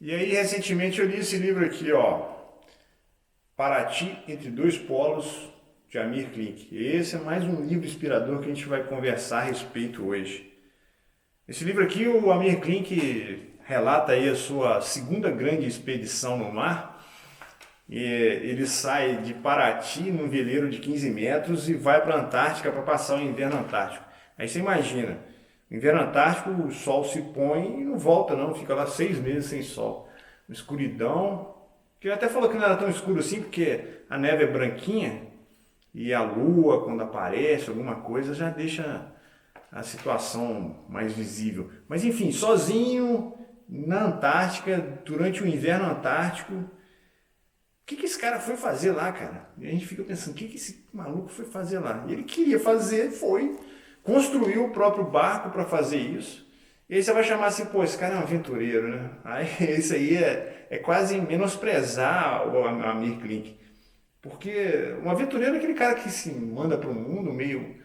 E aí, recentemente eu li esse livro aqui, ó, Paraty entre dois polos, de Amir Klink. Esse é mais um livro inspirador que a gente vai conversar a respeito hoje. Esse livro aqui, o Amir Klink relata aí a sua segunda grande expedição no mar. E ele sai de Paraty num veleiro de 15 metros e vai para a Antártica para passar o inverno antártico. Aí você imagina, no inverno antártico o sol se põe e não volta não, fica lá 6 meses sem sol. Uma escuridão, que ele até falou que não era tão escuro assim, porque a neve é branquinha e a lua, quando aparece alguma coisa, já deixa a situação mais visível. Mas enfim, sozinho na Antártica, durante o inverno antártico, o que esse cara foi fazer lá, cara? E a gente fica pensando, o que esse maluco foi fazer lá? E ele queria fazer, foi, construiu o próprio barco para fazer isso. E aí você vai chamar assim, pô, esse cara é um aventureiro, né? Aí isso aí é quase menosprezar o Amir Klink. Porque um aventureiro é aquele cara que se manda para o mundo meio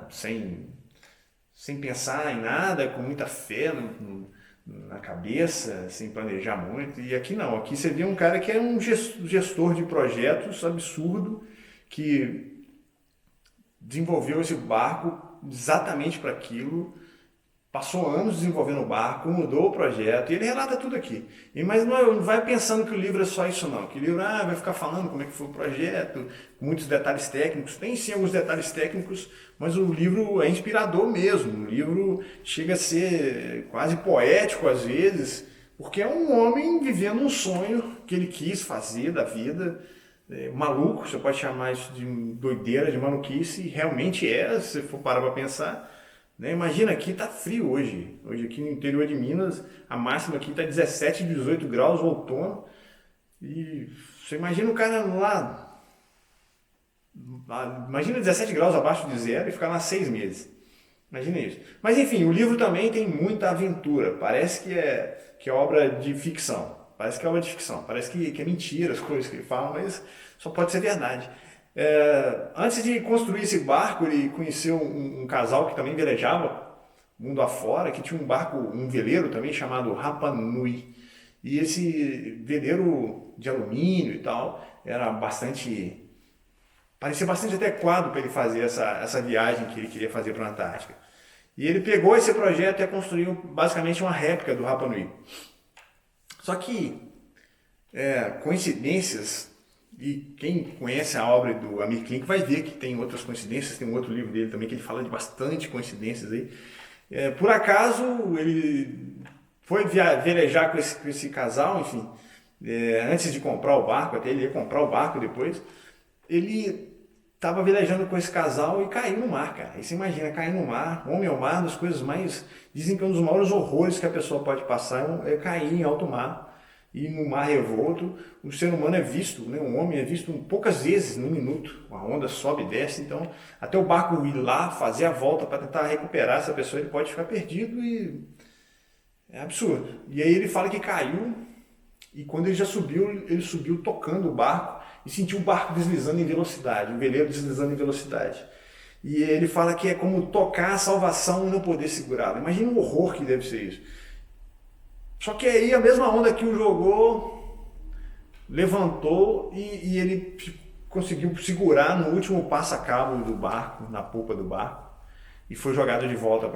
sem pensar em nada, com muita fé na cabeça, sem planejar muito. E aqui não, aqui você vê um cara que é um gestor de projetos absurdo, que desenvolveu esse barco exatamente para aquilo, passou anos desenvolvendo o barco, mudou o projeto, e ele relata tudo aqui. Mas não vai pensando que o livro é só isso não, que o livro vai ficar falando como é que foi o projeto, muitos detalhes técnicos, tem sim alguns detalhes técnicos, mas o livro é inspirador mesmo, o livro chega a ser quase poético às vezes, porque é um homem vivendo um sonho que ele quis fazer da vida, maluco, você pode chamar isso de doideira, de maluquice, e realmente é, se você for parar para pensar. Né? Imagina, aqui tá frio hoje. Hoje aqui no interior de Minas, a máxima aqui tá 17, 18 graus, outono. E você imagina o cara imagina 17 graus abaixo de zero e ficar lá 6 meses. Imagina isso. Mas enfim, o livro também tem muita aventura. Parece que é obra de ficção. Parece que é obra de ficção. Parece que é mentira as coisas que ele fala, mas só pode ser verdade. Antes de construir esse barco, ele conheceu um casal que também velejava mundo afora, que tinha um barco, um veleiro também chamado Rapa Nui. E esse veleiro de alumínio e tal parecia bastante adequado para ele fazer essa viagem que ele queria fazer para a Antártica. E ele pegou esse projeto e construiu basicamente uma réplica do Rapa Nui. Só que coincidências. E quem conhece a obra do Amir Klink vai ver que tem outras coincidências, tem um outro livro dele também que ele fala de bastante coincidências aí. Por acaso ele foi velejar com esse casal, enfim, antes de comprar o barco, até ele ia comprar o barco depois, ele estava velejando com esse casal e caiu no mar, cara. Aí você imagina, cair no mar, homem ao mar, das coisas mais... Dizem que é um dos maiores horrores que a pessoa pode passar é cair em alto mar. E no mar revolto, o ser humano é visto, né? Um homem é visto poucas vezes no minuto. A onda sobe e desce, então até o barco ir lá, fazer a volta para tentar recuperar essa pessoa, ele pode ficar perdido e é absurdo. E aí ele fala que caiu e quando ele subiu tocando o barco e sentiu o barco deslizando em velocidade, o veleiro deslizando em velocidade. E ele fala que é como tocar a salvação e não poder segurá-la. Imagina o horror que deve ser isso. Só que aí a mesma onda que o jogou, levantou e ele conseguiu segurar no último passa-cabo do barco, na polpa do barco, e foi jogado de volta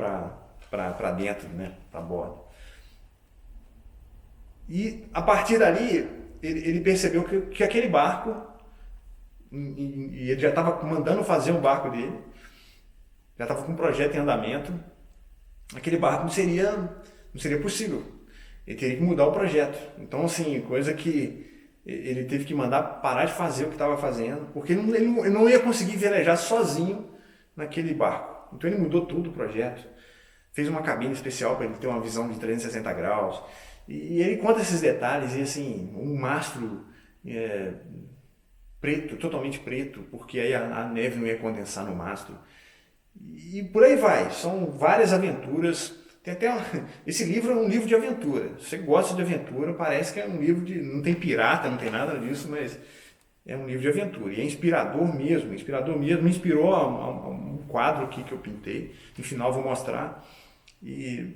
para dentro, né, para bordo. E a partir dali, ele percebeu que aquele barco, e ele já estava mandando fazer um barco dele, já estava com um projeto em andamento, aquele barco não seria possível. Ele teria que mudar o projeto. Então, assim, coisa que ele teve que mandar parar de fazer o que estava fazendo, porque ele não ia conseguir velejar sozinho naquele barco. Então ele mudou tudo o projeto, fez uma cabine especial para ele ter uma visão de 360 graus. E ele conta esses detalhes, e assim, um mastro preto, totalmente preto, porque aí a neve não ia condensar no mastro. E por aí vai, são várias aventuras. Esse livro é um livro de aventura. Se você gosta de aventura, parece que é um livro de... Não tem pirata, não tem nada disso, mas é um livro de aventura. E é inspirador mesmo, me inspirou a um quadro aqui que eu pintei. No final vou mostrar. E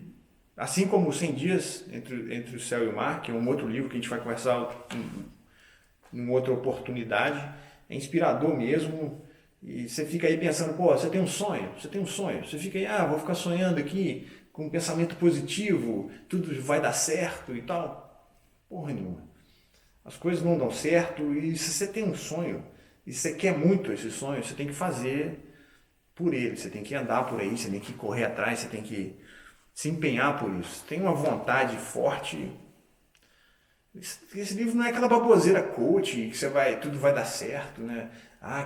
Assim como os 100 Dias entre o Céu e o Mar, que é um outro livro que a gente vai conversar em outra oportunidade, é inspirador mesmo. E você fica aí pensando, pô, você tem um sonho, você fica aí, vou ficar sonhando aqui com um pensamento positivo, tudo vai dar certo e tal. Porra nenhuma. As coisas não dão certo e se você tem um sonho e você quer muito esse sonho, você tem que fazer por ele, você tem que andar por aí, você tem que correr atrás, você tem que se empenhar por isso. Tem uma vontade forte. Esse livro não é aquela baboseira coach que tudo vai dar certo, né?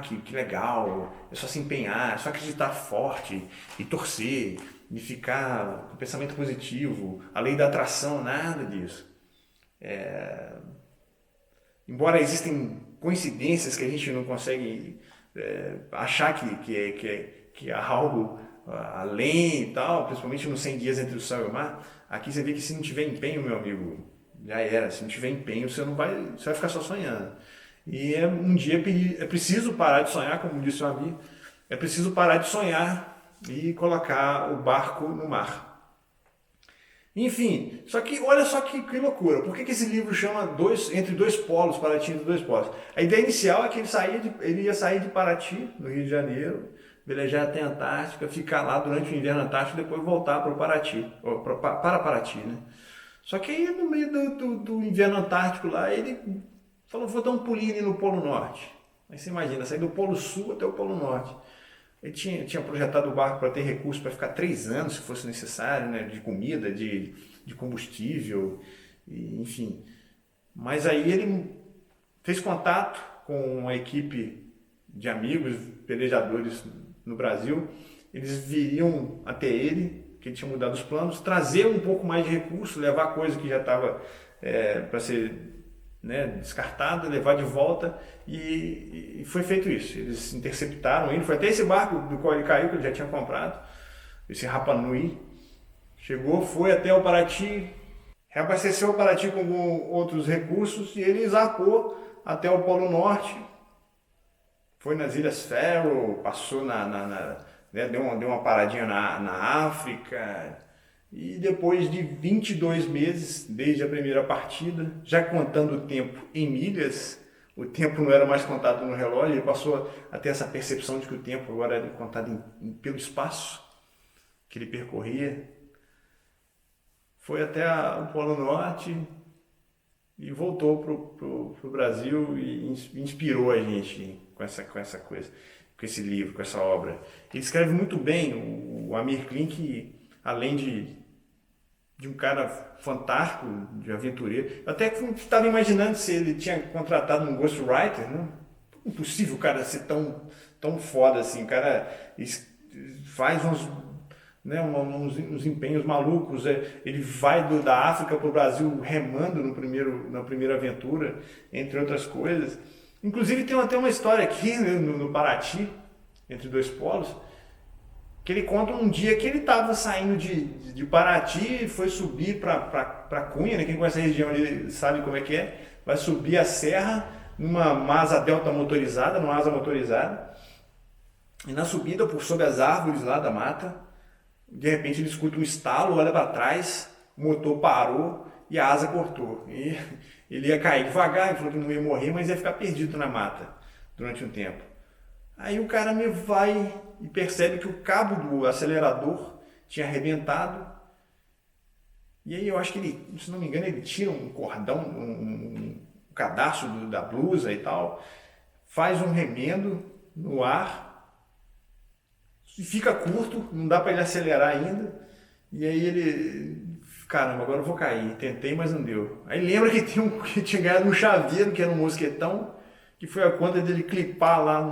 Que legal, é só se empenhar, é só acreditar forte e torcer e ficar com pensamento positivo, a lei da atração, nada disso. Embora existem coincidências que a gente não consegue achar que é algo além e tal, principalmente nos 100 dias entre o céu e o mar, aqui você vê que se não tiver empenho, meu amigo, já era. Se não tiver empenho, você vai ficar só sonhando. E um dia é preciso parar de sonhar, como disse o Amir, é preciso parar de sonhar e colocar o barco no mar. Enfim, só que olha só que loucura. Por que esse livro chama Entre Dois Polos, Paraty entre dois polos? A ideia inicial é que ele ia sair de Paraty, no Rio de Janeiro, velejar até a Antártica, ficar lá durante o inverno antártico e depois voltar para Paraty, para Paraty, né? Só que aí no meio do inverno antártico lá, ele falou, vou dar um pulinho ali no Polo Norte. Aí você imagina, sair do Polo Sul até o Polo Norte. Ele tinha projetado o barco para ter recursos para ficar 3 anos, se fosse necessário, né, de comida, de combustível, enfim. Mas aí ele fez contato com uma equipe de amigos, pelejadores no Brasil. Eles viriam até ele, que ele tinha mudado os planos, trazer um pouco mais de recurso, levar coisa que já estava para ser descartada, levar de volta, e foi feito isso. Eles interceptaram ele, foi até esse barco do qual ele caiu, que ele já tinha comprado, esse Rapa Nui, chegou, foi até o Paraty, reabasteceu o Paraty com outros recursos e ele zarpou até o Polo Norte, foi nas Ilhas Faroe, passou deu uma paradinha na África. E depois de 22 meses, desde a primeira partida, já contando o tempo em milhas, o tempo não era mais contado no relógio, ele passou a ter essa percepção de que o tempo agora era contado pelo espaço que ele percorria. Foi até o Polo Norte e voltou para o Brasil e inspirou a gente com essa coisa, com esse livro, com essa obra. Ele escreve muito bem, o Amir Klink, além de um cara fantástico, de aventureiro. Eu até estava imaginando se ele tinha contratado um ghostwriter, né? Impossível o cara ser tão foda assim. O cara faz uns empenhos malucos. Ele vai da África para o Brasil remando na primeira aventura, entre outras coisas. Inclusive tem até uma história aqui no Paraty, entre dois polos, que ele conta um dia que ele estava saindo de Paraty e foi subir para Cunha, né? Quem conhece a região ali sabe como é que é. Vai subir a serra numa asa delta motorizada, numa asa motorizada. E na subida, por sobre as árvores lá da mata, de repente ele escuta um estalo, olha para trás, o motor parou e a asa cortou. E ele ia cair devagar, ele falou que não ia morrer, mas ia ficar perdido na mata durante um tempo. Aí o cara vai e percebe que o cabo do acelerador tinha arrebentado. E aí eu acho que ele, se não me engano, ele tira um cordão, um cadarço da blusa e tal, faz um remendo no ar e fica curto, não dá para ele acelerar ainda. E aí ele, caramba, agora eu vou cair. Tentei, mas não deu. Aí lembra que tinha ganhado um chaveiro, que era um mosquetão, que foi a conta dele clipar lá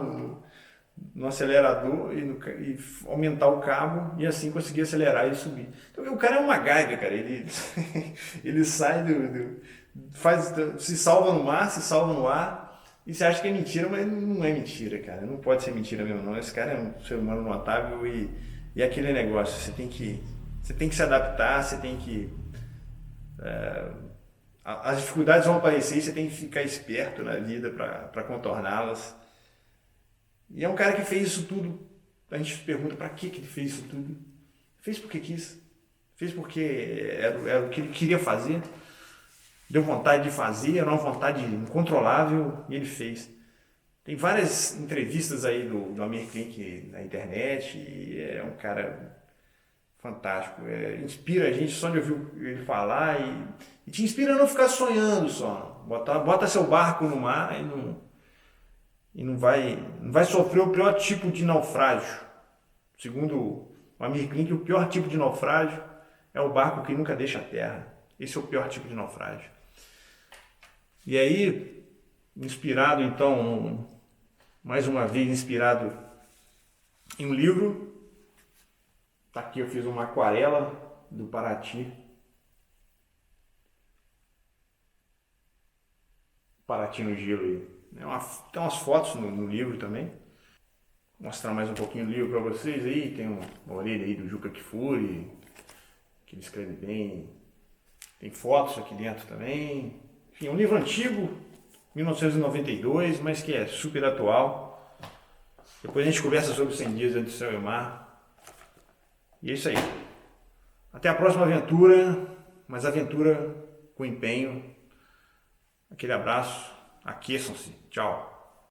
no acelerador e aumentar o cabo e assim conseguir acelerar e subir. Então o cara é uma gaiga, cara. Ele sai se salva no mar, se salva no ar. E você acha que é mentira, mas não é mentira, cara. Não pode ser mentira mesmo, não. Esse cara é um ser humano notável e aquele negócio. Você tem que se adaptar, você tem que... as dificuldades vão aparecer e você tem que ficar esperto na vida para contorná-las. E é um cara que fez isso tudo. A gente se pergunta para que ele fez isso tudo. Fez porque quis. Fez porque era o que ele queria fazer, deu vontade de fazer, era uma vontade incontrolável e ele fez. Tem várias entrevistas aí do Amir Klink na internet e é um cara fantástico. Inspira a gente só de ouvir ele falar e te inspira a não ficar sonhando só. Bota seu barco no mar e não vai sofrer o pior tipo de naufrágio. Segundo o Amir Klink, o pior tipo de naufrágio é o barco que nunca deixa a terra. Esse é o pior tipo de naufrágio. E aí, inspirado então, mais uma vez inspirado em um livro, tá aqui, eu fiz uma aquarela do Paraty. Paraty no gelo aí. Tem umas fotos no livro também. Vou mostrar mais um pouquinho do livro para vocês aí. Tem uma orelha aí do Juca Kfouri, que ele escreve bem. Tem fotos aqui dentro também. Enfim, é um livro antigo, 1992, mas que é super atual. Depois a gente conversa sobre 100 dias entre o céu e o mar. E é isso aí. Até a próxima aventura, mas aventura com empenho. Aquele abraço, aqueçam-se. Tchau.